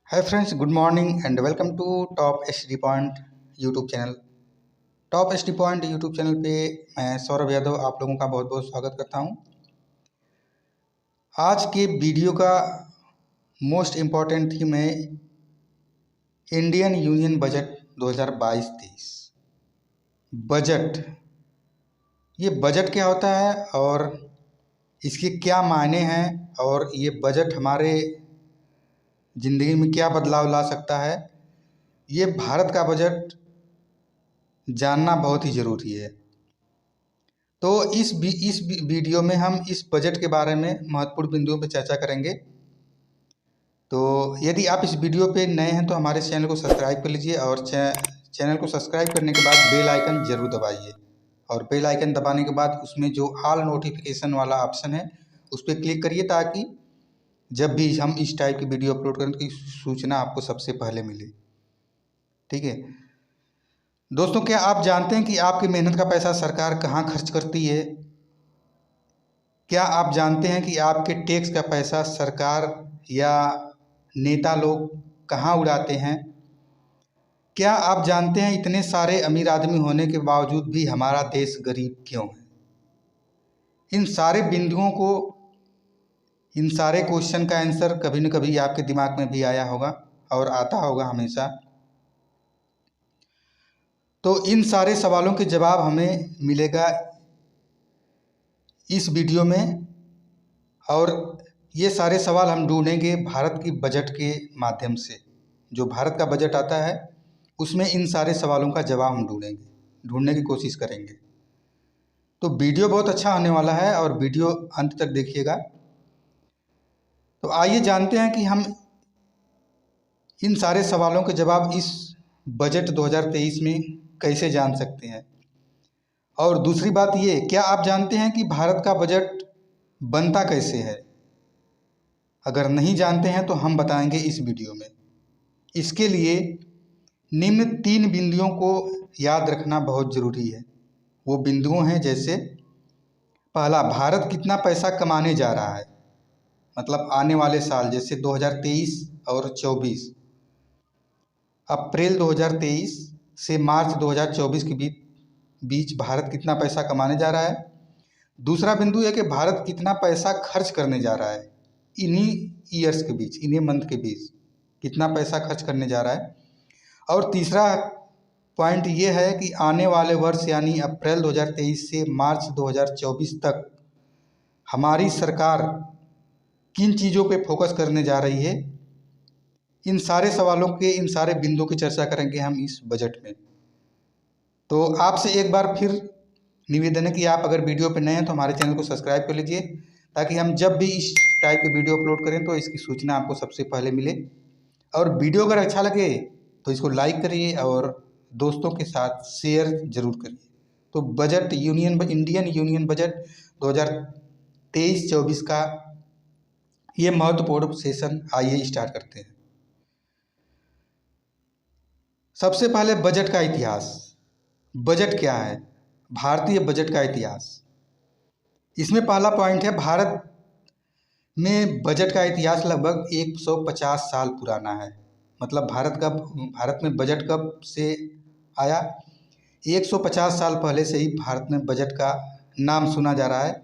Hi friends, good morning and welcome to top H D point YouTube channel. Top H D point YouTube channel पे मैं सौरभ यादव आप लोगों का बहुत बहुत स्वागत करता हूं। आज के वीडियो का मोस्ट इम्पॉर्टेंट थीम है इंडियन यूनियन बजट 2022-23। बजट, ये बजट क्या होता है और इसके क्या मायने हैं और ये बजट हमारे ज़िंदगी में क्या बदलाव ला सकता है, ये भारत का बजट जानना बहुत ही ज़रूरी है। तो इस वीडियो में हम इस बजट के बारे में महत्वपूर्ण बिंदुओं पर चर्चा करेंगे। तो यदि आप इस वीडियो पे नए हैं तो हमारे चैनल को सब्सक्राइब कर लीजिए और चैनल को सब्सक्राइब करने के बाद बेल आइकन ज़रूर दबाइए और बेल आइकन दबाने के बाद उसमें जो ऑल नोटिफिकेशन वाला ऑप्शन है उस पर क्लिक करिए ताकि जब भी हम इस टाइप की वीडियो अपलोड करें तो इसकी सूचना आपको सबसे पहले मिले। ठीक है दोस्तों, क्या आप जानते हैं कि आपकी मेहनत का पैसा सरकार कहाँ खर्च करती है? क्या आप जानते हैं कि आपके टैक्स का पैसा सरकार या नेता लोग कहाँ उड़ाते हैं? क्या आप जानते हैं इतने सारे अमीर आदमी होने के बावजूद भी हमारा देश गरीब क्यों है? इन सारे बिंदुओं को, इन सारे क्वेश्चन का आंसर कभी न कभी आपके दिमाग में भी आया होगा और आता होगा हमेशा। तो इन सारे सवालों के जवाब हमें मिलेगा इस वीडियो में और ये सारे सवाल हम ढूंढेंगे भारत की बजट के माध्यम से। जो भारत का बजट आता है उसमें इन सारे सवालों का जवाब हम ढूंढने की कोशिश करेंगे। तो वीडियो बहुत अच्छा होने वाला है और वीडियो अंत तक देखिएगा। तो आइए जानते हैं कि हम इन सारे सवालों के जवाब इस बजट 2023 में कैसे जान सकते हैं। और दूसरी बात ये, क्या आप जानते हैं कि भारत का बजट बनता कैसे है? अगर नहीं जानते हैं तो हम बताएंगे इस वीडियो में। इसके लिए निम्न 3 बिंदुओं को याद रखना बहुत ज़रूरी है। वो बिंदुओं हैं जैसे, पहला, भारत कितना पैसा कमाने जा रहा है, मतलब आने वाले साल जैसे 2023 और 24, अप्रैल 2023 से मार्च 2024 के बीच भारत कितना पैसा कमाने जा रहा है। दूसरा बिंदु है कि भारत कितना पैसा खर्च करने जा रहा है, इन्हीं ईयर्स के बीच, इन्हीं मंथ के बीच कितना पैसा खर्च करने जा रहा है। और तीसरा पॉइंट ये है कि आने वाले वर्ष यानी अप्रैल 2023 से मार्च 2024 तक हमारी सरकार किन चीज़ों पे फोकस करने जा रही है। इन सारे सवालों के, इन सारे बिंदुओं की चर्चा करेंगे हम इस बजट में। तो आपसे एक बार फिर निवेदन है कि आप अगर वीडियो पे नए हैं तो हमारे चैनल को सब्सक्राइब कर लीजिए ताकि हम जब भी इस टाइप की वीडियो अपलोड करें तो इसकी सूचना आपको सबसे पहले मिले। और वीडियो अगर अच्छा लगे तो इसको लाइक करिए और दोस्तों के साथ शेयर जरूर करिए। तो बजट इंडियन यूनियन बजट 2023-24 का ये महत्वपूर्ण सेशन आइए स्टार्ट करते हैं। सबसे पहले बजट का इतिहास। बजट क्या है? भारतीय बजट का इतिहास। इसमें पहला पॉइंट है, भारत में बजट का इतिहास लगभग 150 साल पुराना है। मतलब भारत में बजट कब से आया? 150 साल पहले से ही भारत में बजट का नाम सुना जा रहा है।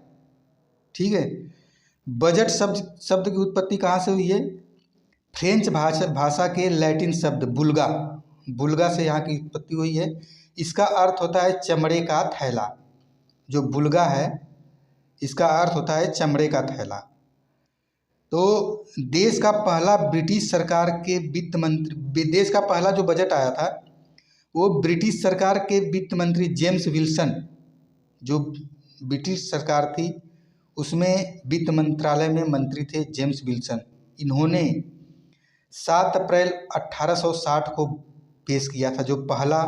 ठीक है, बजट शब्द की उत्पत्ति कहाँ से हुई है? फ्रेंच भाषा के लैटिन शब्द बुल्गा से यहाँ की उत्पत्ति हुई है। इसका अर्थ होता है चमड़े का थैला। जो बुल्गा है इसका अर्थ होता है चमड़े का थैला। तो देश का पहला ब्रिटिश सरकार के वित्त मंत्री, देश का पहला जो बजट आया था वो ब्रिटिश सरकार के वित्त मंत्री जेम्स विल्सन, जो ब्रिटिश सरकार थी उसमें वित्त मंत्रालय में मंत्री थे जेम्स विल्सन। इन्होंने 7 अप्रैल 1860 को पेश किया था जो पहला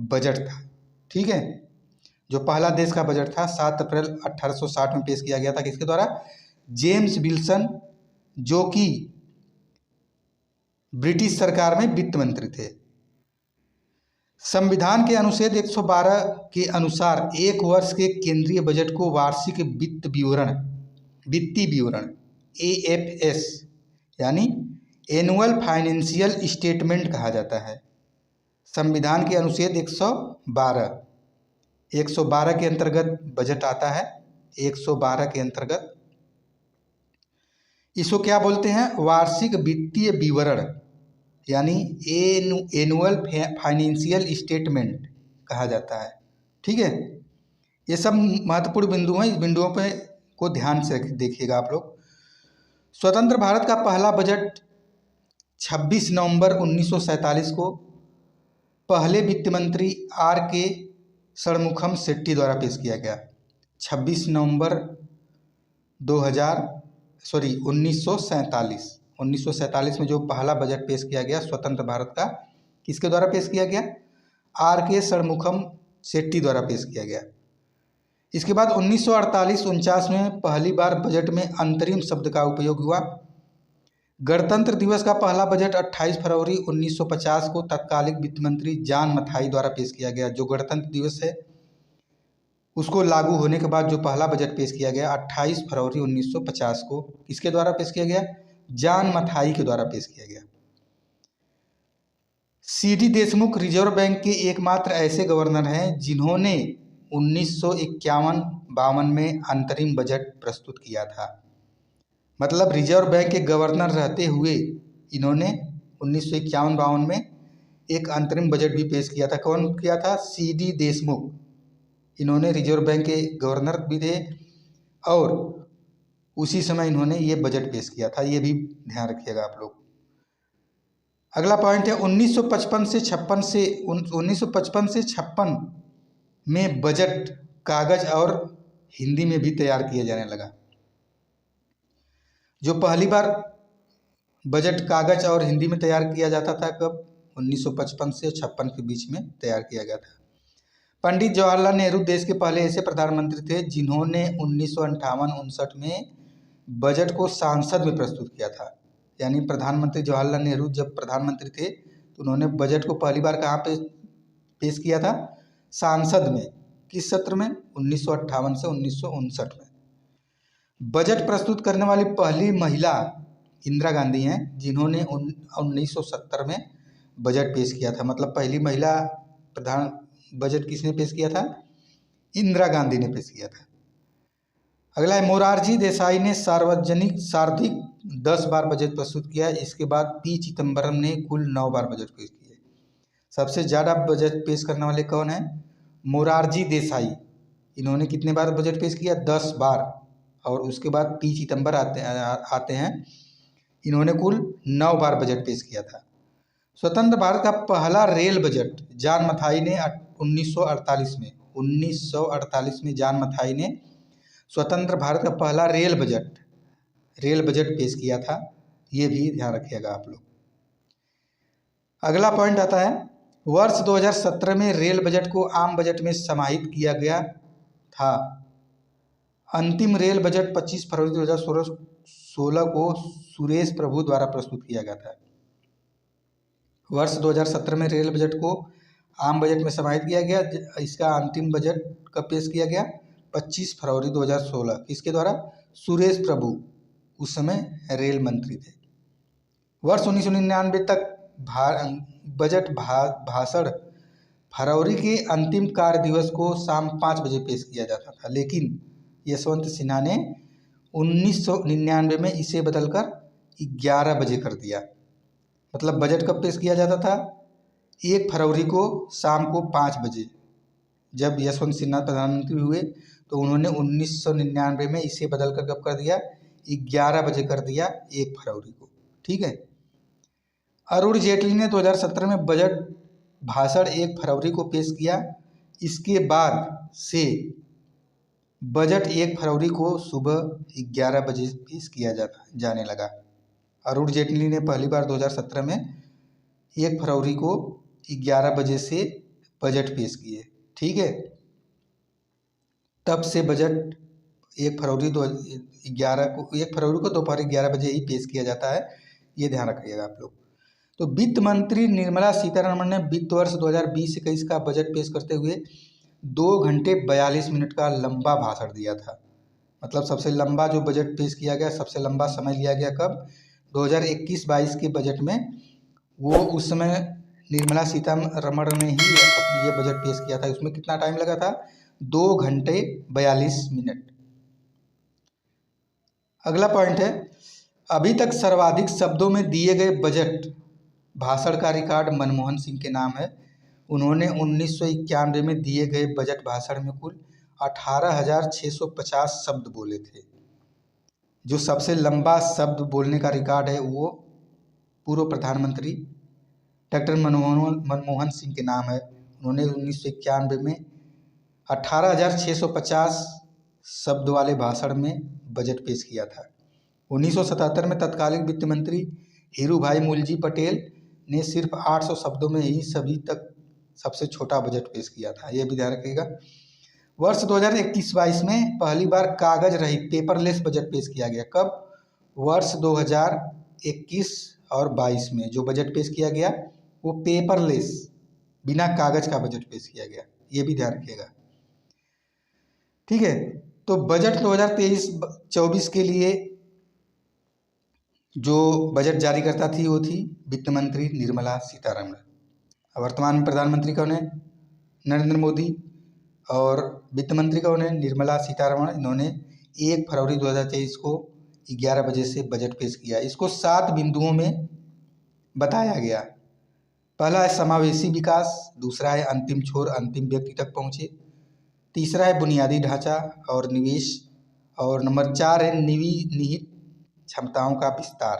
बजट था। ठीक है, जो पहला देश का बजट था 7 अप्रैल 1860 में पेश किया गया था। किसके द्वारा? जेम्स विल्सन, जो कि ब्रिटिश सरकार में वित्त मंत्री थे। संविधान के अनुच्छेद 112 के अनुसार एक वर्ष के केंद्रीय बजट को वार्षिक वित्तीय विवरण AFS यानी एनुअल फाइनेंशियल स्टेटमेंट कहा जाता है। संविधान के अनुच्छेद 112 के अंतर्गत बजट आता है। 112 के अंतर्गत इसको क्या बोलते हैं? वार्षिक वित्तीय विवरण, यानी एनुअल फाइनेंशियल स्टेटमेंट कहा जाता है। ठीक है, ये सब महत्वपूर्ण बिंदु हैं। इस बिंदुओं पे को ध्यान से देखिएगा आप लोग। स्वतंत्र भारत का पहला बजट 26 नवंबर 1947 को पहले वित्त मंत्री आर के षणमुखम शेट्टी द्वारा पेश किया गया। 26 नवंबर 1947 में जो पहला बजट पेश किया गया स्वतंत्र भारत का, किसके द्वारा पेश किया गया? आर के षणमुखम शेट्टी द्वारा पेश किया गया। इसके बाद 1948-49 में पहली बार बजट में अंतरिम शब्द का उपयोग हुआ। गणतंत्र दिवस का पहला बजट 28 फरवरी 1950 को तत्कालिक वित्त मंत्री जॉन मथाई द्वारा पेश किया गया। जो गणतंत्र दिवस है उसको लागू होने के बाद जो पहला बजट पेश किया गया 28 फरवरी 1950 को, किसके द्वारा पेश किया गया? जॉन मथाई के द्वारा पेश किया गया। सीडी देशमुख रिजर्व बैंक के एकमात्र ऐसे गवर्नर हैं जिन्होंने 1951-52 में अंतरिम बजट प्रस्तुत किया था। मतलब रिजर्व बैंक के गवर्नर रहते हुए इन्होंने 1951-52 में एक अंतरिम बजट भी पेश किया था। कौन किया था? सीडी देशमुख। इन्होंने रिजर्व बैंक के गवर्नर भी थे और उसी समय इन्होंने ये बजट पेश किया था। ये भी ध्यान रखिएगा आप लोग। अगला पॉइंट है 1955 से 56 में बजट कागज और हिंदी में भी तैयार किया जाने लगा। जो पहली बार बजट कागज और हिंदी में तैयार किया जाता था कब? 1955 से 56 के बीच में तैयार किया गया था। पंडित जवाहरलाल नेहरू देश के पहले ऐसे प्रधानमंत्री थे जिन्होंने 1958-59 में बजट को संसद में प्रस्तुत किया था। यानी प्रधानमंत्री जवाहरलाल नेहरू जब प्रधानमंत्री थे तो उन्होंने बजट को पहली बार कहाँ पे पेश किया था? संसद में। किस सत्र में? 1958 से 1959 में। बजट प्रस्तुत करने वाली पहली महिला इंदिरा गांधी हैं जिन्होंने 1970 में बजट पेश किया था। मतलब पहली महिला प्रधान बजट किसने पेश किया था? इंदिरा गांधी ने पेश किया था। अगला है मोरारजी देसाई ने सर्वाधिक 10 बार बजट प्रस्तुत किया। इसके बाद पी चिदम्बरम ने कुल 9 बार बजट पेश किए। सबसे ज़्यादा बजट पेश करने वाले कौन है? मोरारजी देसाई। इन्होंने कितने बार बजट पेश किया? 10 बार। और उसके बाद पी चिदम्बर आते हैं, इन्होंने कुल 9 बार बजट पेश किया था। स्वतंत्र भारत का पहला रेल बजट जॉन मथाई ने 1948 में जॉन मथाई ने स्वतंत्र भारत का पहला रेल बजट पेश किया था। ये भी ध्यान रखिएगा आप लोग। अगला पॉइंट आता है वर्ष 2017 में रेल बजट को आम बजट में समाहित किया गया था। अंतिम रेल बजट 25 फरवरी 2016 को सुरेश प्रभु द्वारा प्रस्तुत किया गया था। वर्ष 2017 में रेल बजट को आम बजट में समाहित किया गया। इसका अंतिम बजट कब पेश किया गया? 25 फरवरी 2016। किसके द्वारा? सुरेश प्रभु, उस समय रेल मंत्री थे। वर्ष 1999 तक बजट भाषण फरवरी के अंतिम कार्य दिवस को शाम 5 बजे पेश किया जाता था, लेकिन यशवंत सिन्हा ने 1999 में इसे बदलकर 11 बजे कर दिया। मतलब बजट कब पेश किया जाता था? 1 फरवरी को शाम को 5 बजे। जब यशवंत सिन्हा प्रधानमंत्री हुए तो उन्होंने 1999 में इसे बदलकर कब कर दिया? 11 बजे कर दिया, 1 फरवरी को। ठीक है। अरुण जेटली ने 2017 में बजट भाषण 1 फरवरी को पेश किया। इसके बाद से बजट 1 फरवरी को सुबह 11 बजे पेश किया जाने लगा। अरुण जेटली ने पहली बार 2017 में 1 फरवरी को 11 बजे से बजट पेश किए। ठीक है, तब से बजट 1 फरवरी को दोपहर 11 बजे ही पेश किया जाता है। ये ध्यान रखिएगा आप लोग। तो वित्त मंत्री निर्मला सीतारमण ने वित्त वर्ष 2020-21 का बजट पेश करते हुए 2 घंटे 42 मिनट का लंबा भाषण दिया था। मतलब सबसे लंबा जो बजट पेश किया गया, सबसे लंबा समय लिया गया कब? 2021-22 के बजट में वो उस समय निर्मला सीतारमण ने ही ये बजट पेश किया था। उसमें कितना टाइम लगा था? 2 घंटे 42 मिनट। अगला पॉइंट है, अभी तक सर्वाधिक शब्दों में दिए गए बजट भाषण का रिकॉर्ड मनमोहन सिंह के नाम है। उन्होंने 1991 में दिए गए बजट भाषण में कुल 18,650 शब्द बोले थे। जो सबसे लंबा शब्द बोलने का रिकॉर्ड है वो पूर्व प्रधानमंत्री डॉक्टर मनमोहन सिंह के नाम है। उन्होंने 1991 में 18,650 शब्द वाले भाषण में बजट पेश किया था। 1977 में तत्कालीन वित्त मंत्री हीरू भाई मूलजी पटेल ने सिर्फ 800 शब्दों में ही सभी तक सबसे छोटा बजट पेश किया था। यह भी ध्यान रखिएगा। वर्ष 2021-22 में पहली बार कागज रहित पेपरलेस बजट पेश किया गया। कब? वर्ष 2021 और 22 में जो बजट पेश किया गया वो पेपरलेस, बिना कागज का बजट पेश किया गया। ये भी ध्यान रखिएगा, ठीक है। तो बजट 2023-24 के लिए जो बजट जारी करता थी वो थी वित्त मंत्री निर्मला सीतारमण। वर्तमान में प्रधानमंत्री कौन है? नरेंद्र मोदी। और वित्त मंत्री कौन है? निर्मला सीतारमण। इन्होंने 1 फरवरी 2023 को 11 बजे से बजट पेश किया। इसको 7 बिंदुओं में बताया गया। पहला है समावेशी विकास, दूसरा है अंतिम छोर अंतिम व्यक्ति तक पहुँचे, तीसरा है बुनियादी ढांचा और निवेश, और नंबर 4 है निहित क्षमताओं का विस्तार,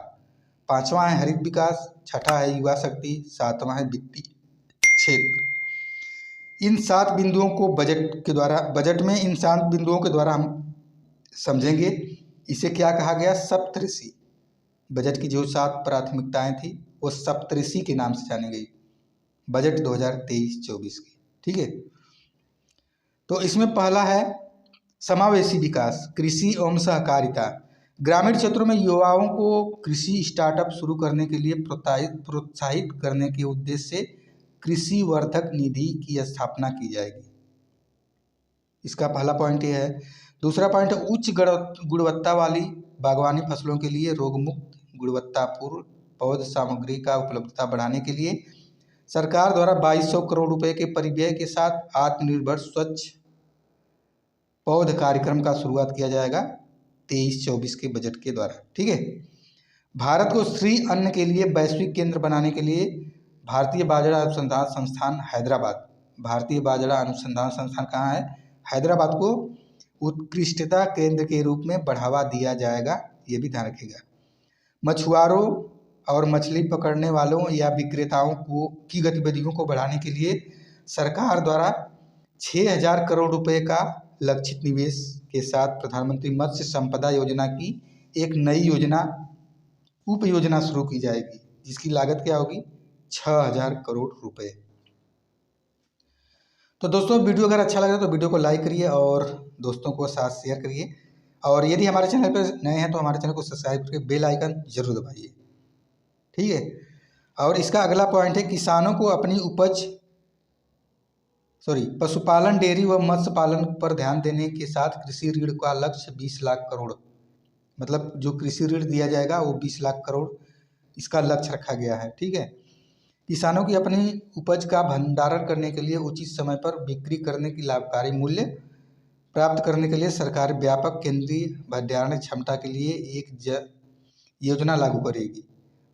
पांचवा है हरित विकास, छठा है युवा शक्ति, सातवां है वित्तीय क्षेत्र। इन 7 बिंदुओं को बजट में इन 7 बिंदुओं के द्वारा हम समझेंगे। इसे क्या कहा गया? सप्तऋषि। बजट की जो 7 प्राथमिकताएं थी वो सप्तऋषि के नाम से जानी गई बजट 2023-24 की, ठीक है। तो इसमें पहला है समावेशी विकास, कृषि एवं सहकारिता। ग्रामीण क्षेत्रों में युवाओं को कृषि स्टार्टअप शुरू करने के लिए प्रोत्साहित करने के उद्देश्य से कृषि वर्धक निधि की स्थापना की जाएगी। इसका पहला पॉइंट ये है। दूसरा पॉइंट है उच्च गुणवत्ता वाली बागवानी फसलों के लिए रोगमुक्त गुणवत्तापूर्ण पौध सामग्री का उपलब्धता बढ़ाने के लिए सरकार द्वारा 2200 करोड़ रुपए के परिव्यय के साथ आत्मनिर्भर स्वच्छ पौध कार्यक्रम का शुरुआत किया जाएगा 23-24 के बजट के द्वारा, ठीक है। भारत को श्री अन्न के लिए वैश्विक केंद्र बनाने के लिए भारतीय बाजरा अनुसंधान संस्थान हैदराबाद, भारतीय बाजरा अनुसंधान संस्थान कहाँ है? हैदराबाद को उत्कृष्टता केंद्र के रूप में बढ़ावा दिया जाएगा। ये भी ध्यान रखिएगा। मछुआरों और मछली पकड़ने वालों या विक्रेताओं की गतिविधियों को बढ़ाने के लिए सरकार द्वारा 6,000 करोड़ रुपए का लक्षित निवेश के साथ प्रधानमंत्री मत्स्य संपदा योजना की एक नई योजना उप योजना शुरू की जाएगी, जिसकी लागत क्या होगी? 6,000 करोड़ रुपए। तो दोस्तों वीडियो अगर अच्छा लगे तो वीडियो को लाइक करिए और दोस्तों को साथ शेयर करिए, और यदि हमारे चैनल पर नए हैं तो हमारे चैनल को सब्सक्राइब करके बेल आइकन जरूर दबाइए, ठीक है। और इसका अगला पॉइंट है किसानों को अपनी पशुपालन, डेयरी व मत्स्य पालन पर ध्यान देने के साथ कृषि ऋण का लक्ष्य 20 लाख करोड़, मतलब जो कृषि ऋण दिया जाएगा वो 20 लाख करोड़ इसका लक्ष्य रखा गया है, ठीक है। किसानों की अपनी उपज का भंडारण करने के लिए उचित समय पर बिक्री करने की लाभकारी मूल्य प्राप्त करने के लिए सरकार व्यापक केंद्रीय भंडारण क्षमता के लिए एक योजना लागू करेगी।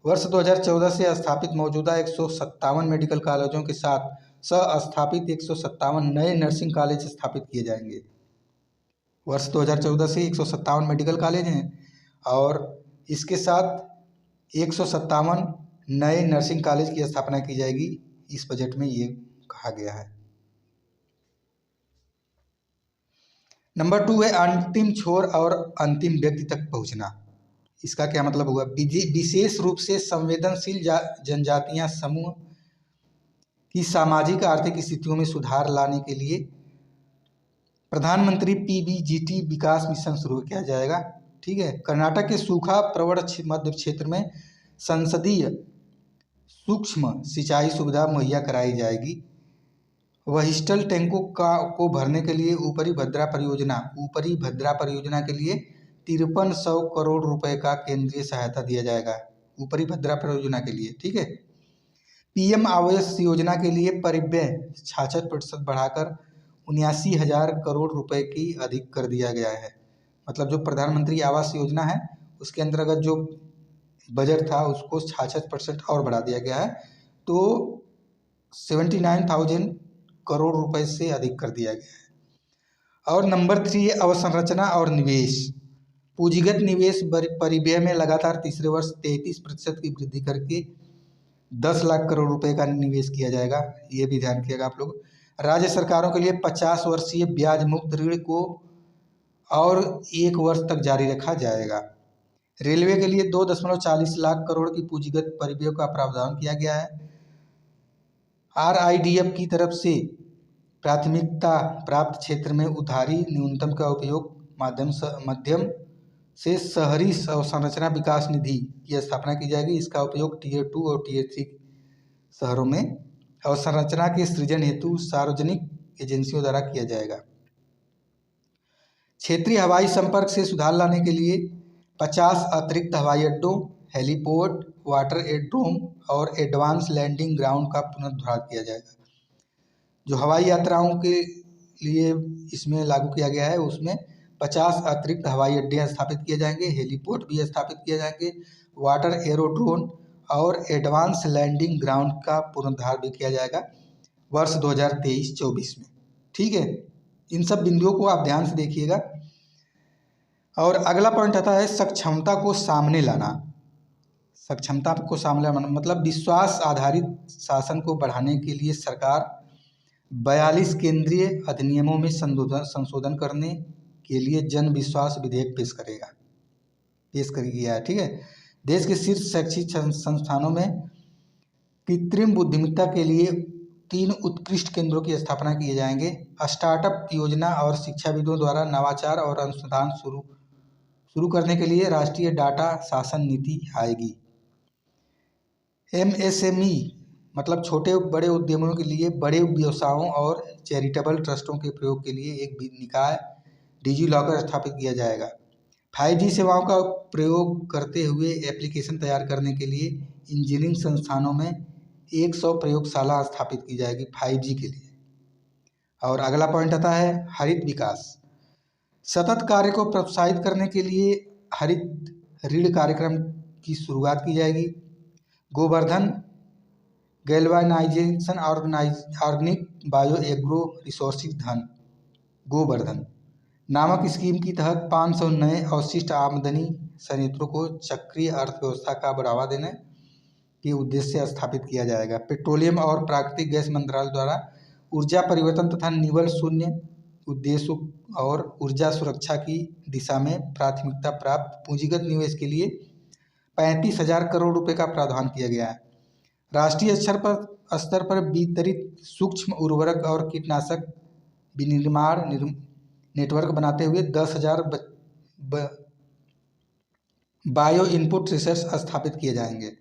वर्ष 2014 से स्थापित मौजूदा 157 मेडिकल कॉलेजों के साथ स्थापित 157 नए नर्सिंग कॉलेज स्थापित किए जाएंगे। वर्ष 2014 से 157 मेडिकल कॉलेज हैं और इसके साथ 157 नए नर्सिंग कॉलेज की स्थापना की जाएगी। इस बजट में ये कहा गया है। नंबर 2 है अंतिम छोर और अंतिम व्यक्ति तक पहुंचना। इसका क्या मतलब हुआ? विशेष रूप से संवेदनशील जनजातियां समूह की सामाजिक आर्थिक स्थितियों में सुधार लाने के लिए प्रधानमंत्री PBGT विकास मिशन शुरू किया जाएगा, ठीक है। कर्नाटक के सूखा प्रवण मध्य क्षेत्र में संसदीय सूक्ष्म सिंचाई सुविधा मुहैया कराई जाएगी। वहिस्टल टैंकों को भरने के लिए ऊपरी भद्रा परियोजना के लिए 5300 करोड़ रुपए का केंद्रीय सहायता दिया जाएगा ऊपरी भद्रा परियोजना के लिए। ठीक है। पीएम आवास योजना के लिए परिव्यय 66% बढ़ाकर 79,000 करोड़ रुपए की अधिक कर दिया गया है। मतलब जो प्रधानमंत्री आवास योजना है उसके अंतर्गत जो बजट था उसको 66% और बढ़ा दिया गया है, तो 79,000 करोड़ रुपए से अधिक कर दिया गया है। और नंबर 3 है अवसंरचना और निवेश। पूंजीगत निवेश परिव्यय में लगातार तीसरे वर्ष 33% की वृद्धि करके 10 लाख करोड़ रुपए का निवेश किया जाएगा। ये भी ध्यान रखिएगा आप लोग। राज्य सरकारों के लिए 50 वर्षीय ब्याज मुक्त ऋण को और 1 वर्ष तक जारी रखा जाएगा। रेलवे के लिए 2.40 लाख करोड़ की पूंजीगत परिव्यय का प्रावधान किया गया है। RIDF की तरफ से प्राथमिकता प्राप्त क्षेत्र में उधारी न्यूनतम का उपयोग माध्यम से शहरी अवसंरचना विकास निधि की स्थापना की जाएगी। इसका उपयोग Tier 2 और Tier 3 शहरों में अवसंरचना के सृजन हेतु सार्वजनिक एजेंसियों द्वारा किया जाएगा। क्षेत्रीय हवाई संपर्क से सुधार लाने के लिए 50 अतिरिक्त हवाई अड्डों, हेलीपोर्ट, वाटर एड्रोम और एडवांस लैंडिंग ग्राउंड का पुनरुद्धार किया जाएगा। जो हवाई यात्राओं के लिए इसमें लागू किया गया है उसमें 50 अतिरिक्त हवाई अड्डे स्थापित किए जाएंगे, हेलीपोर्ट भी स्थापित किए जाएंगे, वाटर एरोड्रोम और एडवांस लैंडिंग ग्राउंड का पुनरुद्धार भी किया जाएगा वर्ष 2023-24 में। ठीक है, इन सब बिंदुओं को आप ध्यान से देखिएगा। और अगला पॉइंट आता है सक्षमता को सामने लाना। सक्षमता को सामने लाना मतलब विश्वास आधारित शासन को बढ़ाने के लिए सरकार 42 केंद्रीय अधिनियमों में संशोधन करने के लिए जन विश्वास विधेयक पेश किया है। ठीक है। देश के शीर्ष शैक्षिक संस्थानों में कृत्रिम बुद्धिमत्ता के लिए 3 उत्कृष्ट केंद्रों की स्थापना किए जाएंगे। स्टार्टअप योजना और शिक्षाविदों द्वारा नवाचार और अनुसंधान शुरू करने के लिए राष्ट्रीय डाटा शासन नीति आएगी। MSME मतलब छोटे बड़े उद्यमों के लिए बड़े व्यवसायों और चैरिटेबल ट्रस्टों के प्रयोग के लिए एक निकाय डिजी लॉकर स्थापित किया जाएगा। 5G सेवाओं का प्रयोग करते हुए एप्लीकेशन तैयार करने के लिए इंजीनियरिंग संस्थानों में 100 प्रयोगशाला स्थापित की जाएगी 5G के लिए। और अगला पॉइंट आता है हरित विकास। सतत कार्य को प्रोत्साहित करने के लिए हरित ऋण कार्यक्रम की शुरुआत की जाएगी। Govardhan galvanisation organic bio agro resources Dhan Govardhan नामक स्कीम के तहत 500 नए अवशिष्ट आमदनी संयंत्रों को चक्रीय अर्थव्यवस्था का बढ़ावा देने के उद्देश्य से स्थापित किया जाएगा। पेट्रोलियम और प्राकृतिक गैस मंत्रालय द्वारा ऊर्जा परिवर्तन तथा निवल शून्य उद्देश्यों और ऊर्जा सुरक्षा की दिशा में प्राथमिकता प्राप्त पूंजीगत निवेश के लिए 35,000 करोड़ रुपए का प्रावधान किया गया है। राष्ट्रीय स्तर पर वितरित सूक्ष्म उर्वरक और कीटनाशक विनिर्माण नेटवर्क बनाते हुए 10,000 बायो इनपुट रिसर्च स्थापित किए जाएंगे।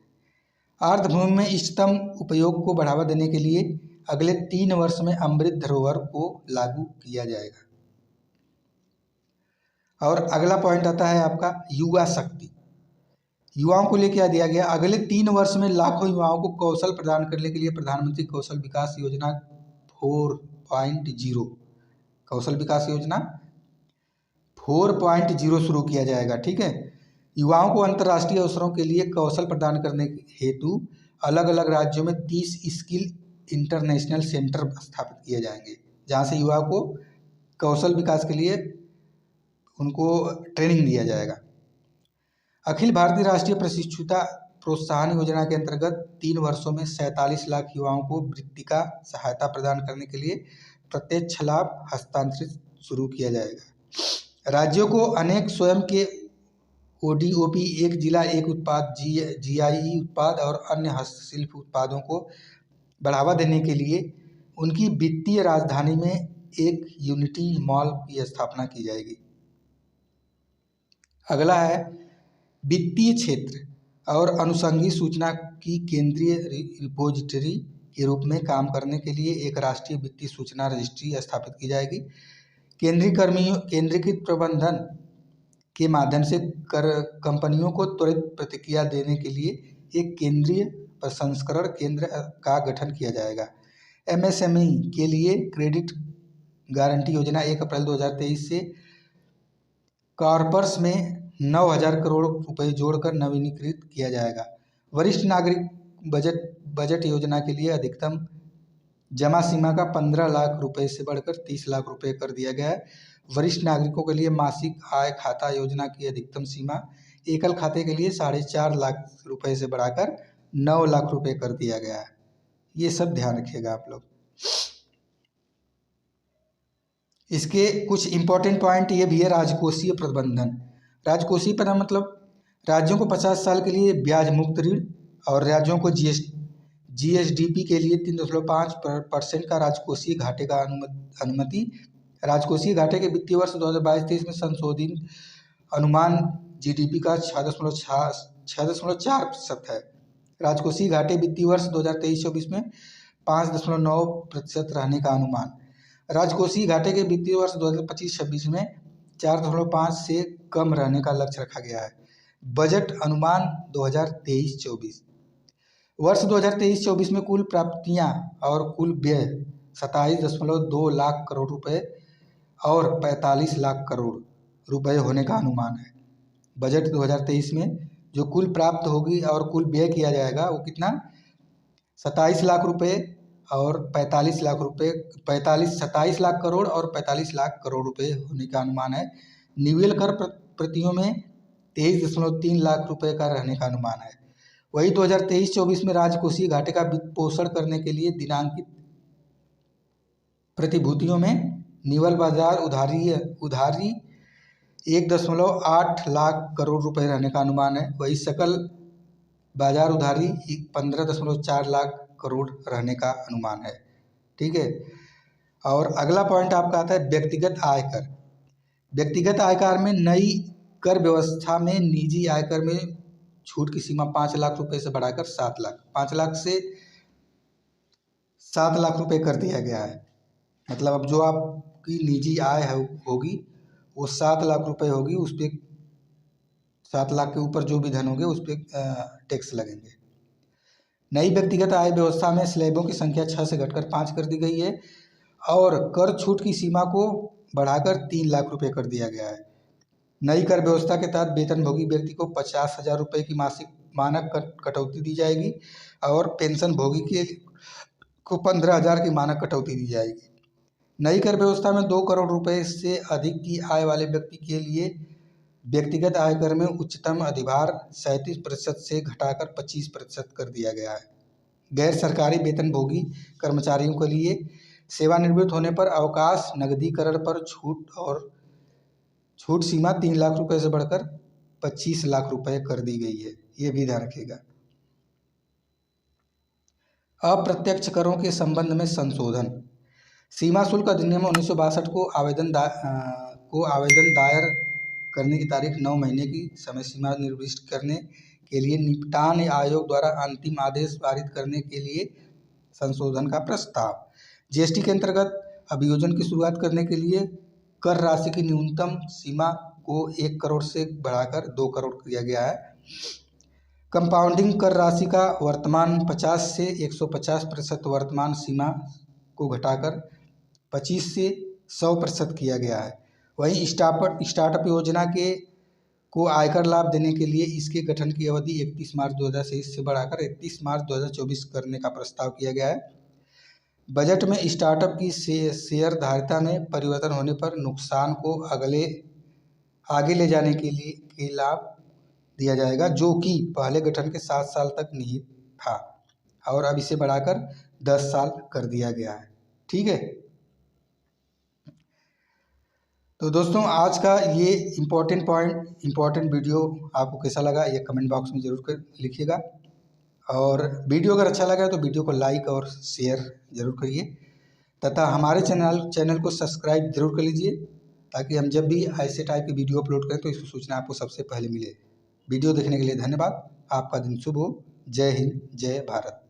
अर्धभूमि में इष्टतम उपयोग को बढ़ावा देने के लिए अगले 3 वर्ष में अमृत धरोहर को लागू किया जाएगा। और अगला पॉइंट आता है आपका युवा शक्ति। युवाओं को लिए क्या दिया गया, अगले 3 वर्ष में लाखों युवाओं को कौशल प्रदान करने के लिए प्रधानमंत्री कौशल विकास योजना 4.0 कौशल विकास योजना 4.0 शुरू किया जाएगा। ठीक है। युवाओं को अंतर्राष्ट्रीय अवसरों के लिए कौशल प्रदान करने हेतु अलग अलग राज्यों में 30 स्किल इंटरनेशनल सेंटर स्थापित किए जाएंगे, जहां से युवाओं को कौशल विकास के लिए उनको ट्रेनिंग दिया जाएगा। अखिल भारतीय राष्ट्रीय प्रशिक्षुता प्रोत्साहन योजना के अंतर्गत 3 वर्षों में 47 लाख युवाओं को वृत्ति का सहायता प्रदान करने के लिए प्रत्यक्ष लाभ हस्तांतरित शुरू किया जाएगा। राज्यों को अनेक स्वयं के ODOP एक जिला एक उत्पाद GIE उत्पाद और अन्य हस्तशिल्प उत्पादों को बढ़ावा देने के लिए उनकी वित्तीय राजधानी में एक यूनिटी मॉल की स्थापना की जाएगी। अगला है वित्तीय क्षेत्र और अनुषंगी सूचना की केंद्रीय रिपोजिटरी के रूप में काम करने के लिए एक राष्ट्रीय वित्तीय सूचना रजिस्ट्री स्थापित की जाएगी। केंद्रीकृत प्रबंधन के माध्यम से कर कंपनियों को त्वरित प्रतिक्रिया देने के लिए एक केंद्रीय प्रसंस्करण केंद्र का गठन किया जाएगा। एमएसएमई के लिए क्रेडिट गारंटी योजना 1 अप्रैल 2023 से कॉर्पस में 9,000 करोड़ रुपए जोड़कर नवीनीकृत किया जाएगा। वरिष्ठ नागरिक बजट योजना के लिए अधिकतम जमा सीमा का 15 लाख रुपए से बढ़कर 30 लाख रुपए कर दिया गया है। वरिष्ठ नागरिकों के लिए मासिक आय खाता योजना की अधिकतम सीमा एकल खाते के लिए 4.5 लाख रुपए से बढ़ाकर 9 लाख रुपए कर दिया गया है। ये सब ध्यान रखिएगा आप लोग। इसके कुछ इम्पोर्टेंट पॉइंट ये भी है। राजकोषीय प्रबंधन। राजकोषीय प्रबंधन मतलब राज्यों को 50 साल के लिए ब्याज मुक्त ऋण और राज्यों को जीएसडीपी के लिए 3.5% का राजकोषीय घाटे का अनुमति। राजकोषीय घाटे के वित्तीय वर्ष 2022-23 में संशोधित अनुमान जीडीपी का 6.4% है। राजकोषीय घाटे वित्तीय वर्ष 2023-24 में 5.9% रहने का अनुमान। राजकोषीय घाटे के वित्तीय वर्ष 2025-26 में 4.5 से कम रहने का लक्ष्य रखा गया है। बजट अनुमान 2023-24। वर्ष 2023-24 में कुल प्राप्तियां और कुल व्यय 27.2 लाख करोड़ रुपए और 45 लाख करोड़ रुपए होने का अनुमान है। बजट 2023 में जो कुल प्राप्त होगी और कुल व्यय किया जाएगा वो कितना 27 लाख रुपए और 27 लाख करोड़ और 45 लाख करोड़ रुपए होने का अनुमान है। निवेश कर प्रतियों में 23.3 लाख रुपए का रहने का अनुमान है। वही 2023-24 में राजकोषीय घाटे का वित्त पोषण करने के लिए दिनांकित प्रतिभूतियों में निवल बाजार उधारी 1.8 लाख करोड़ रुपए रहने का अनुमान है। वही सकल बाजार उधारी 15.4 लाख करोड़ रहने का अनुमान है। ठीक है। और अगला पॉइंट आपका आता है व्यक्तिगत आयकर। व्यक्तिगत आयकर में नई कर व्यवस्था में निजी आयकर में छूट की सीमा 5 लाख रुपए से बढ़ाकर 5 लाख से 7 लाख रुपए कर दिया गया है। मतलब अब जो आपकी निजी आय है होगी वो 7 लाख रुपए होगी, उस पर 7 लाख के ऊपर जो भी धन होंगे उस पर टैक्स लगेंगे। नई व्यक्तिगत आय व्यवस्था में स्लैबों की संख्या 6 से घटकर 5 कर दी गई है और कर छूट की सीमा को बढ़ाकर 3 लाख रुपए कर दिया गया है। नई कर व्यवस्था के तहत वेतनभोगी व्यक्ति को 50,000 रुपये की मासिक मानक कटौती दी जाएगी और पेंशन भोगी को 15,000 की मानक कटौती दी जाएगी। नई कर व्यवस्था में 2 करोड़ रुपए से अधिक की आय वाले व्यक्ति के लिए व्यक्तिगत आयकर में उच्चतम अधिभार 37% से घटाकर 25% कर दिया गया है। गैर सरकारी वेतनभोगी कर्मचारियों के लिए सेवानिवृत्त होने पर अवकाश नकदीकरण पर छूट सीमा 3 लाख रुपए से बढ़कर 25 लाख रुपए कर दी गई है। ये भी ध्यान रखिएगा। अप्रत्यक्ष करों के संबंध में संशोधन। सीमा शुल्क अधिनियम 1962 को आवेदन दायर करने की तारीख 9 महीने की समय सीमा निर्दिष्ट करने के लिए निपटान आयोग द्वारा अंतिम आदेश पारित करने के लिए संशोधन का प्रस्ताव। जीएसटी के अंतर्गत अभियोजन की शुरुआत करने के लिए कर राशि की न्यूनतम सीमा को 1 करोड़ से बढ़ाकर 2 करोड़ किया गया है। कंपाउंडिंग कर राशि का वर्तमान 50 से 150% वर्तमान सीमा को घटाकर 25 से 100% किया गया है। वहीं स्टार्टअप योजना को आयकर लाभ देने के लिए इसके गठन की अवधि 31 मार्च 2023 से बढ़ाकर 31 मार्च 2024 करने का प्रस्ताव किया गया है। बजट में स्टार्टअप की शेयर धारिता में परिवर्तन होने पर नुकसान को आगे ले जाने के लाभ दिया जाएगा, जो कि पहले गठन के 7 साल तक निहित था और अब इसे बढ़ाकर 10 साल कर दिया गया है। ठीक है। तो दोस्तों आज का ये इम्पोर्टेंट वीडियो आपको कैसा लगा ये कमेंट बॉक्स में ज़रूर लिखिएगा और वीडियो अगर अच्छा लगा तो वीडियो को लाइक और शेयर ज़रूर करिए तथा हमारे चैनल को सब्सक्राइब जरूर कर लीजिए ताकि हम जब भी ऐसे टाइप की वीडियो अपलोड करें तो इसकी सूचना आपको सबसे पहले मिले। वीडियो देखने के लिए धन्यवाद। आपका दिन शुभ हो। जय हिंद, जय भारत।